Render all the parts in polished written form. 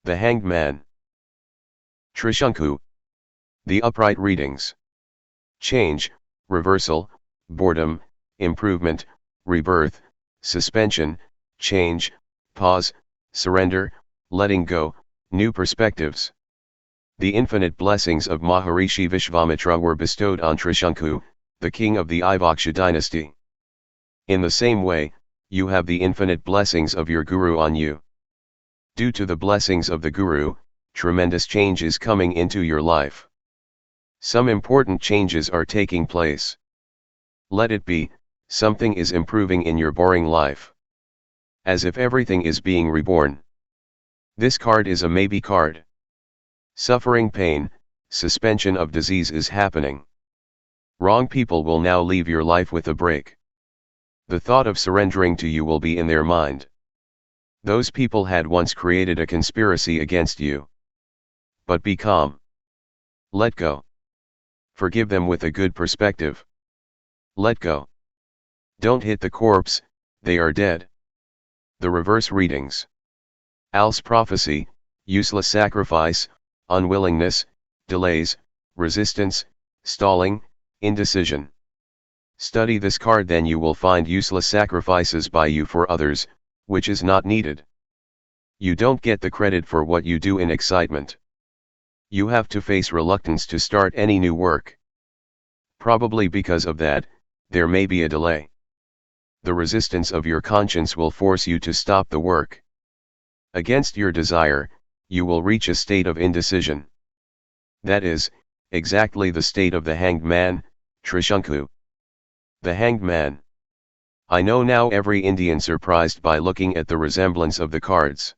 The Hanged Man. Trishunku. The upright readings. Change, reversal, boredom, improvement, rebirth, suspension, change, pause, surrender, letting go, new perspectives. The infinite blessings of Maharishi Vishvamitra were bestowed on Trishunku, the king of the Ivaksha dynasty. In the same way, you have the infinite blessings of your guru on you. Due to the blessings of the guru, tremendous change is coming into your life. Some important changes are taking place. Let it be, something is improving in your boring life. As if everything is being reborn. This card is a maybe card. Suffering pain, suspension of disease is happening. Wrong people will now leave your life with a break. The thought of surrendering to you will be in their mind. Those people had once created a conspiracy against you. But be calm. Let go. Forgive them with a good perspective. Let go. Don't hit the corpse, they are dead. The reverse readings. Al's prophecy, useless sacrifice, unwillingness, delays, resistance, stalling, indecision. Study this card, then you will find useless sacrifices by you for others, which is not needed. You don't get the credit for what you do in excitement. You have to face reluctance to start any new work. Probably because of that, there may be a delay. The resistance of your conscience will force you to stop the work. Against your desire, you will reach a state of indecision. That is, exactly the state of the Hanged Man, Trishunku. The Hanged Man. I know now every Indian surprised by looking at the resemblance of the cards.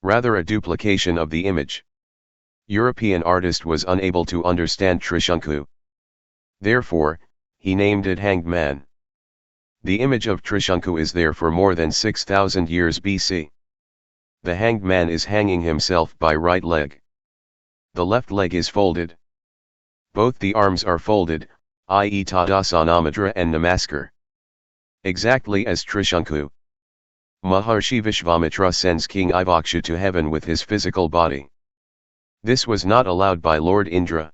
Rather a duplication of the image. European artist was unable to understand Trishunku. Therefore, he named it Hanged Man. The image of Trishunku is there for more than 6,000 years BC. The Hanged Man is hanging himself by right leg. The left leg is folded. Both the arms are folded, i.e. Tadasana Mudra and Namaskar. Exactly as Trishunku. Maharshi Vishvamitra sends King Ivaksha to heaven with his physical body. This was not allowed by Lord Indra.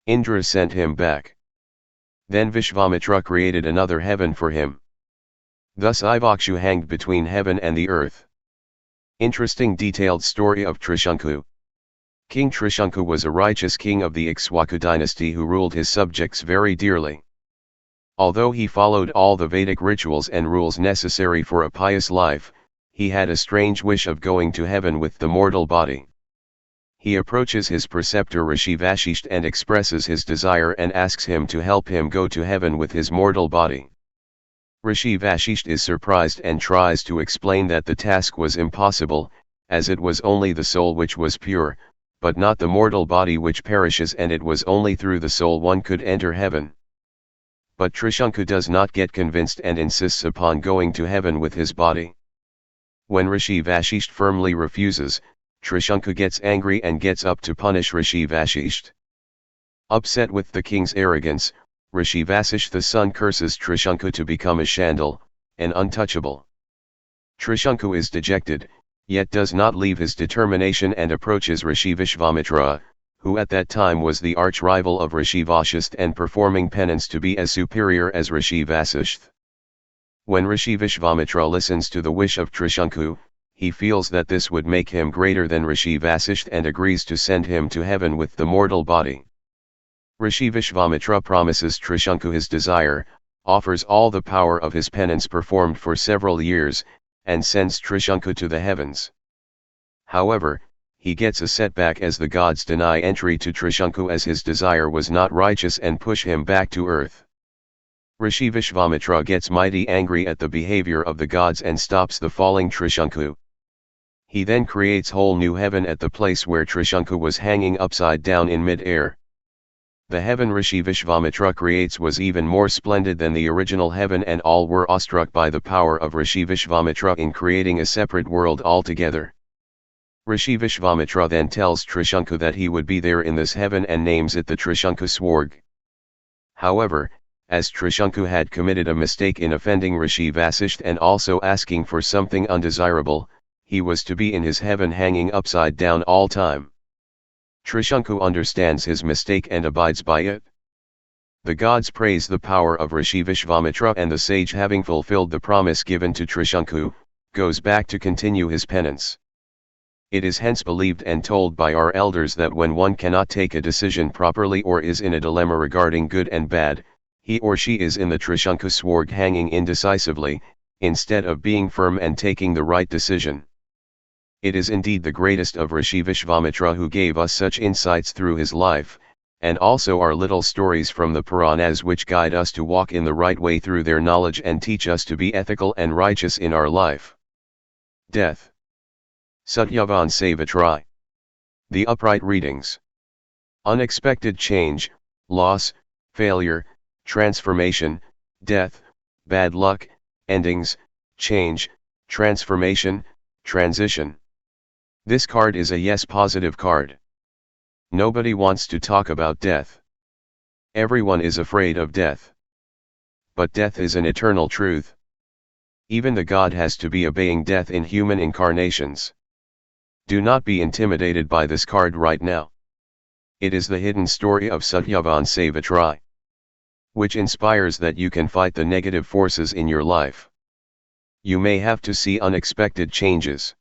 Indra sent him back. Then Vishvamitra created another heaven for him. Thus Ivaksha hanged between heaven and the earth. Interesting detailed story of Trishunku. King Trishunku was a righteous king of the Ikshwaku dynasty who ruled his subjects very dearly. Although he followed all the Vedic rituals and rules necessary for a pious life, he had a strange wish of going to heaven with the mortal body. He approaches his preceptor Rishi Vashisht and expresses his desire and asks him to help him go to heaven with his mortal body. Rishi Vashisht is surprised and tries to explain that the task was impossible, as it was only the soul which was pure, but not the mortal body which perishes, and it was only through the soul one could enter heaven. But Trishunku does not get convinced and insists upon going to heaven with his body. When Rishi Vashisht firmly refuses, Trishunku gets angry and gets up to punish Rishi Vashisht. Upset with the king's arrogance, Rishi Vasisht the son curses Trishunku to become a Chandal, an untouchable. Trishunku is dejected, yet does not leave his determination and approaches Rishi Vishvamitra, who at that time was the arch-rival of Rishi Vasisht and performing penance to be as superior as Rishi Vasisht. When Rishi Vishvamitra listens to the wish of Trishunku, he feels that this would make him greater than Rishi Vasisht and agrees to send him to heaven with the mortal body. Rishi Vishvamitra promises Trishunku his desire, offers all the power of his penance performed for several years, and sends Trishunku to the heavens. However, he gets a setback as the gods deny entry to Trishunku as his desire was not righteous and push him back to earth. Rishi Vishvamitra gets mighty angry at the behavior of the gods and stops the falling Trishunku. He then creates whole new heaven at the place where Trishunku was hanging upside down in mid-air. The heaven Rishi Vishvamitra creates was even more splendid than the original heaven, and all were awestruck by the power of Rishi Vishvamitra in creating a separate world altogether. Rishi Vishvamitra then tells Trishunku that he would be there in this heaven and names it the Trishunku Swarg. However, as Trishunku had committed a mistake in offending Rishi Vasisht and also asking for something undesirable, he was to be in his heaven hanging upside down all time. Trishunku understands his mistake and abides by it. The gods praise the power of Rishi Vishvamitra, and the sage, having fulfilled the promise given to Trishunku, goes back to continue his penance. It is hence believed and told by our elders that when one cannot take a decision properly or is in a dilemma regarding good and bad, he or she is in the Trishunku swarg hanging indecisively, instead of being firm and taking the right decision. It is indeed the greatest of Rishi Vishvamitra who gave us such insights through his life, and also our little stories from the Puranas which guide us to walk in the right way through their knowledge and teach us to be ethical and righteous in our life. Death. Satyavan Savitri. The upright readings. Unexpected change, loss, failure, transformation, death, bad luck, endings, change, transformation, transition. This card is a yes positive card. Nobody wants to talk about death. Everyone is afraid of death. But death is an eternal truth. Even the God has to be obeying death in human incarnations. Do not be intimidated by this card right now. It is the hidden story of Satyavan Savitri, which inspires that you can fight the negative forces in your life. You may have to see unexpected changes.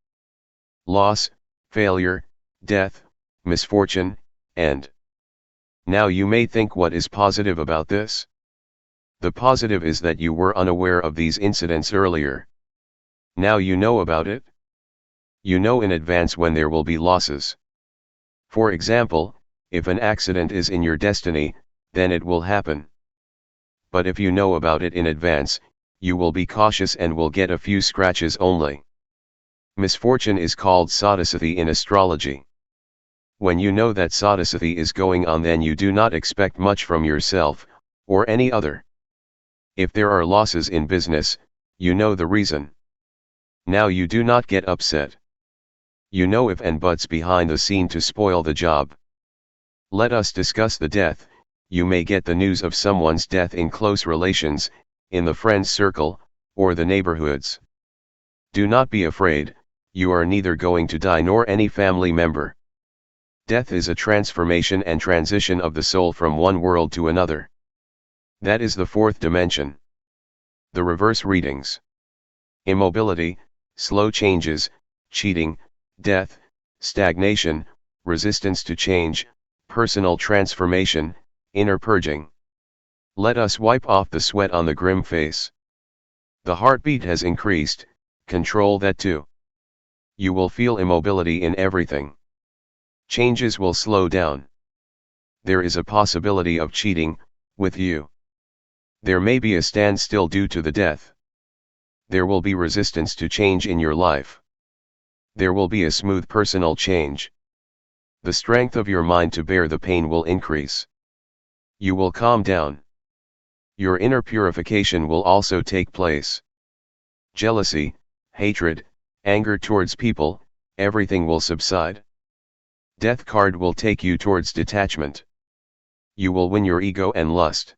Loss, failure, death, misfortune, and now you may think, what is positive about this? The positive is that you were unaware of these incidents earlier. Now you know about it. You know in advance when there will be losses. For example, if an accident is in your destiny, then it will happen. But if you know about it in advance, you will be cautious and will get a few scratches only. Misfortune is called sadasati in astrology. When you know that sadasati is going on, then you do not expect much from yourself, or any other. If there are losses in business, you know the reason. Now you do not get upset. You know if and buts behind the scene to spoil the job. Let us discuss the death. You may get the news of someone's death in close relations, in the friends circle, or the neighborhoods. Do not be afraid, you are neither going to die nor any family member. Death is a transformation and transition of the soul from one world to another. That is the fourth dimension. The reverse readings. Immobility, slow changes, cheating, death, stagnation, resistance to change, personal transformation, inner purging. Let us wipe off the sweat on the grim face. The heartbeat has increased, control that too. You will feel immobility in everything. Changes will slow down. There is a possibility of cheating, with you. There may be a standstill due to the death. There will be resistance to change in your life. There will be a smooth personal change. The strength of your mind to bear the pain will increase. You will calm down. Your inner purification will also take place. Jealousy, hatred, anger towards people, everything will subside. Death card will take you towards detachment. You will win your ego and lust.